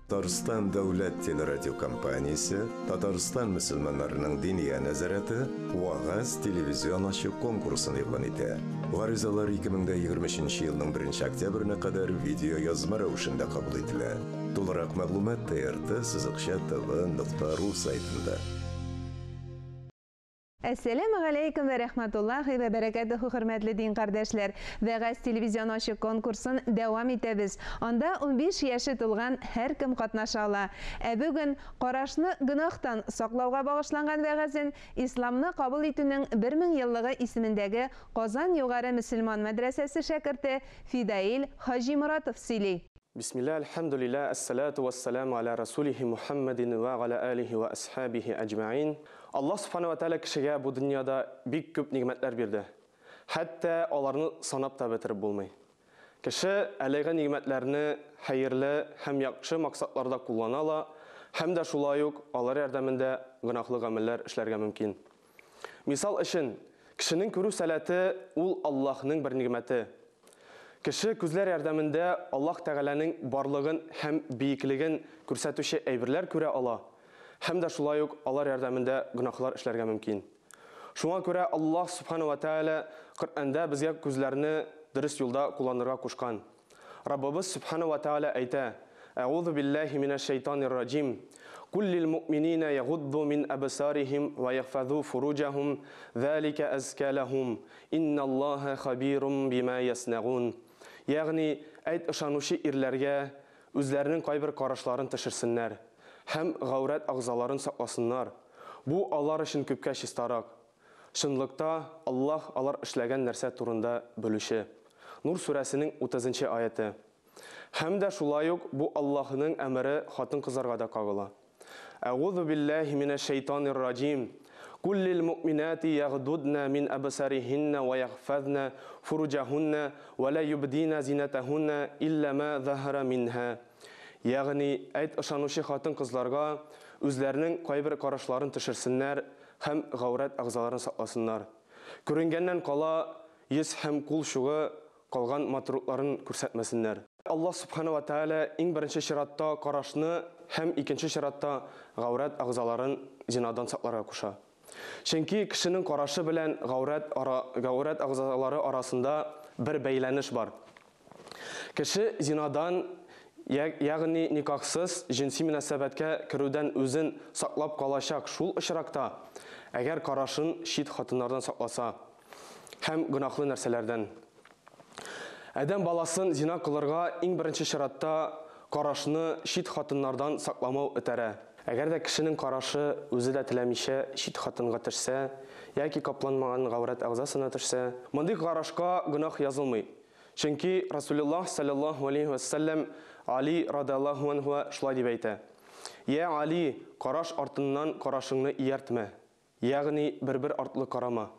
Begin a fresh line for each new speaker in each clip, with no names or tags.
Татарстан дәүләт телерадиокомпаниясе Татарстан мөселманнарының диния нәзарәте Вагаз телевизион ачык конкурсын игълан итә. Гаризалар 2023 елның 1 октябренә кадәр видео язма рәвешендә кабул ителә. Тулырак мәгълүмат trt.tv.ru сайтында.
Assalamu alaykum ve rahmetullahi ve berekatuhu hürmetli din kardeşler. Vagaz televizyon açık konkursun devam etebіз. Onda 15 yaşı tolgan her kim katnaşa ala. Bugün qarashni günahtan saqlauga bağışlangan Vagazın İslamны kabul etüning 1000 yıllığı ismindagi Qozon Yuqori Müslüman Medresesi şakirti Fidail Haji Muratov söyley.
Bismillah, elhamdülillah, esselatu vesselamu ala rasulihi Muhammedin ve ala alihi ve ashabihi ecma'in. Allah subhanahu wa ta'ala kişiye bu dünyada büyük köp nimetler verdi. Hatta onlarını sanap da bitirip bulmay. Kişi əleyğə nimetlerini hayırlı hem yaxşı maksatlarda kullanala, hem de şulayıq onlar yardımında günahlı ameller işlerge mümkün. Misal için, kişinin körü salati ul Allah'ın bir nimeti. Kişi күзләр ярдәмендә Allah Тәгаләнең барлыгын һәм бийеклеген күрсәтүче әйберләр күрә ала. Һәм дә шулай ук алар ярдәмендә гөнаһлар эшләргә мөмкин. Шуңа күрә Allah Subhanahu wa Ta'ala Коръәндә безгә күзләрне дөрес юлда кулланырга кушкан. Раббыбыз Subhanahu wa Ta'ala әйтә: "Аузу биллаһи минаш шайтанир раҗим. Куллил муъминина ягудду мин абсарихим ва яхфазу фуружахум, залика азка лахум. Инналлаха хабирун бима яснагун." Ягъни әйт ышанучы ирләргә үзләренең кайбер карашларын төшерсеннәр һәм гаврат агзаларын сакласыннар. Бу алар өчен күпкә чистарак. Шунлыкта Аллаһ алар эшләгән нәрсә турында белүче. Нур сүрәсенең 30-нчы аяты. Һәм дә шулай ук бу Аллаһның әмере хатын-кызларга да кагыла. Аузу биллаһи минаш шайтанир раҗим. Куллил муъминати ягъдудна мин абсарихинна ва яхфазна фуружахунна ва ла юбдина зинатахунна илля ма захара минха. Ягъни әйт ышанучы хатын-кызларга үзләренең кайбер карашларын төшерсеннәр һәм гаврат агзаларын сакласыннар. Күренгәннән кала йөз һәм кул шугы калган матрукларын күрсәтмәсеннәр. Allah Subhanahu wa Ta'ala иң беренче чиратта карашны һәм икенче чиратта гаврат агзаларын зинадан сакларга куша. Чөнки кешенең карашы белән гаврат агзалары арасында бер бәйләнеш бар. Кеше зинадан, ягъни никахсыз җинси мөнәсәбәткә керүдән үзен саклап калачак шул очракта, әгәр карашын шит хатыннардан сакласа һәм гөнаһлы нәрсәләрдән. Әдәм баласын зина кылырга иң беренче чиратта карашны шит хатыннардан сакламау этәрә. Әгәр дә кешенең карашы үзе дә теләмичә шит хатынга төшсә, яки капланмаган гаврат агзасына төшсә, мондый карашка гөнаһ язылмый. Чөнки Расулуллаһ саллаллаһу алейхи ва саллям Али радиллаһу анһу шулай дип әйтә: "Я Али, караш артыннан карашыңны ияртмә, ягъни бер артлы карама.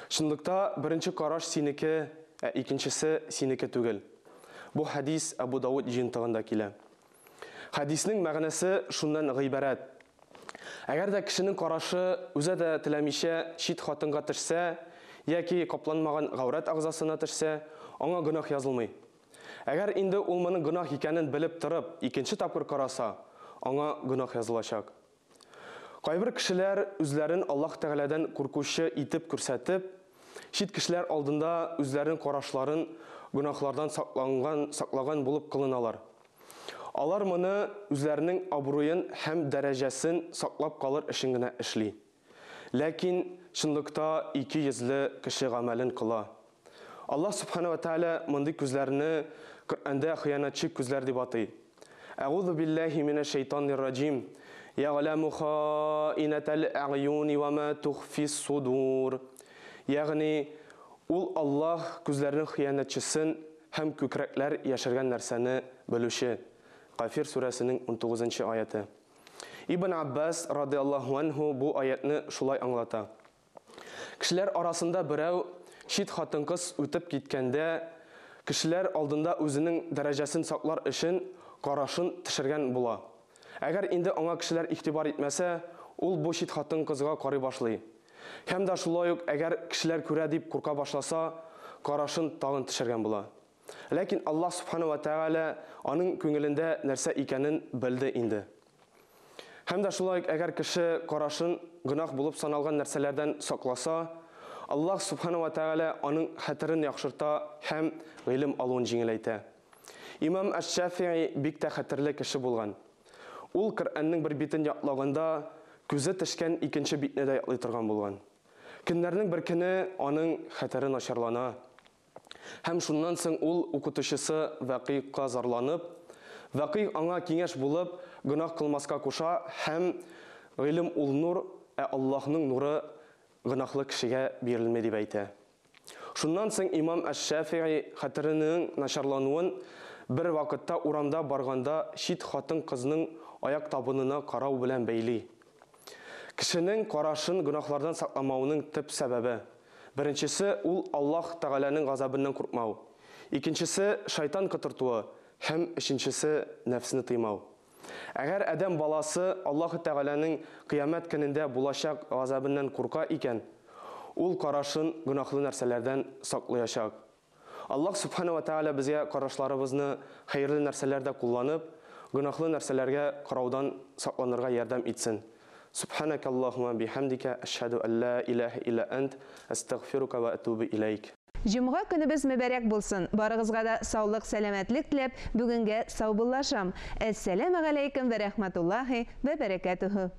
Шунлыкта беренче караш синеке, икенчесе синеке түгел." Бу хадис Абу Дауд җинтыгында килә. Хадисның мәгънәсе шуннан гыйбарәт. Әгәр дә кешенең карашы үзе дә теләмичә шит хатынга төшсә, яки капланмаган гаврат агзасына төшсә, аңа гөнаһ язылмый. Әгәр инде ул моның гөнаһ икәнен белеп торып, икенче тапкыр караса, аңа гөнаһ язылачак. Кайбер кешеләр үзләрен Аллаһ Тәгаләдән куркучы итеп күрсәтеп, шит кешеләр алдында үзләренең карашларын гөнаһлардан саклаган булып кылыналар. Алар моны үзләренең абруен һәм дәрәҗәсен саклап калыр өчен генә эшли. Ләкин чынлыкта ике йөзле кеше гамәлен кыла. Allah Subhanahu wa Ta'ala мондый күзләрне Коръәндә хыянатчы күзләр дип атый. Аузу биллаһи минаш шайтанир раҗим. Я'ламу хаинатал а'юни ва ма тухфис судур. Ягъни ул Аллаһ күзләрнең хыянатчысын һәм күкрәкләр яшергән нәрсәне белүче. Кафир сүрәсенең 19-нчы аяты. Ибн Аббас радиллаһу анһу бу аятны шулай аңлата. Кешеләр арасында берәү шит хатын-кыз үтеп киткәндә, кешеләр алдында үзенең дәрәҗәсен саклар өчен карашын төшергән була. Әгәр инде аңа кешеләр игътибар итмәсә, ул бу шит хатын-кызга карый башлый. Һәм дә шулай ук әгәр кешеләр күрә дип курка башласа, карашын тагын төшергән була. Ләкин Аллаһ Субхану ва Тәгалә аның күңелендә нәрсә икәнен белде инде. Һәм дә шулай әгәр кеше карашын гөнаһ булып саналган нәрсәләрдән сакласа, Аллаһ Субхану ва Тәгалә аның хәтерен яхшырта һәм гыйлем алуын җиңеләйтә. Имам Аш-Шафиғи бик тә хәтерле кеше булган. Ул Коръәннең бер битен яклаганда күзе төшкән икенче битне дә яклый торган булган. Көннәрнең бер көне аның хәтере начарлана. Һәм шуннан соң ул укытучысы Вакыйгка зарланып, Вакыйг аңа киңәш булып, гөнаһ кылмаска куша һәм гыйлем ул нур, Аллаһның нуры гөнаһлы кешегә бирелмәй дип әйтә. Шуннан соң Имам Аш-Шафиғи хәтеренең начарлануын бер вакытта урамда барганда чит хатын кызның аяк табынына карау белән бәйли. Кешенең карашын гөнаһлардан сакламауның төп сәбәбе. Беренчесе ул Аллаһ Тәгаләнең газабыннан куркмау. Икенчесе шайтан кытыртуы һәм өченчесе нәфсне тыймау. Әгәр адәм баласы Аллаһ Тәгаләнең кыямәт көнендә булачак газабыннан курка икән, ул карашын гөнаһлы нәрсәләрдән саклаячак. Аллаһ Субхану ва Тәгалә безгә карашларыбызны хәерле нәрсәләрдә кулланып, гөнаһлы нәрсәләргә караудан сакланырга ярдәм итсен. Субханака Аллаһумма бихамдика ашһаду ан ла илаха илля ант астагфирука ва атубу илейк.
Җомга көнебез мөбарәк булсын. Барыгызга да саулык, сәламәтлек теләп, бүгенгә сау булашам. Әссәламу алейкум ва рахматуллаһи ва баракатуһу.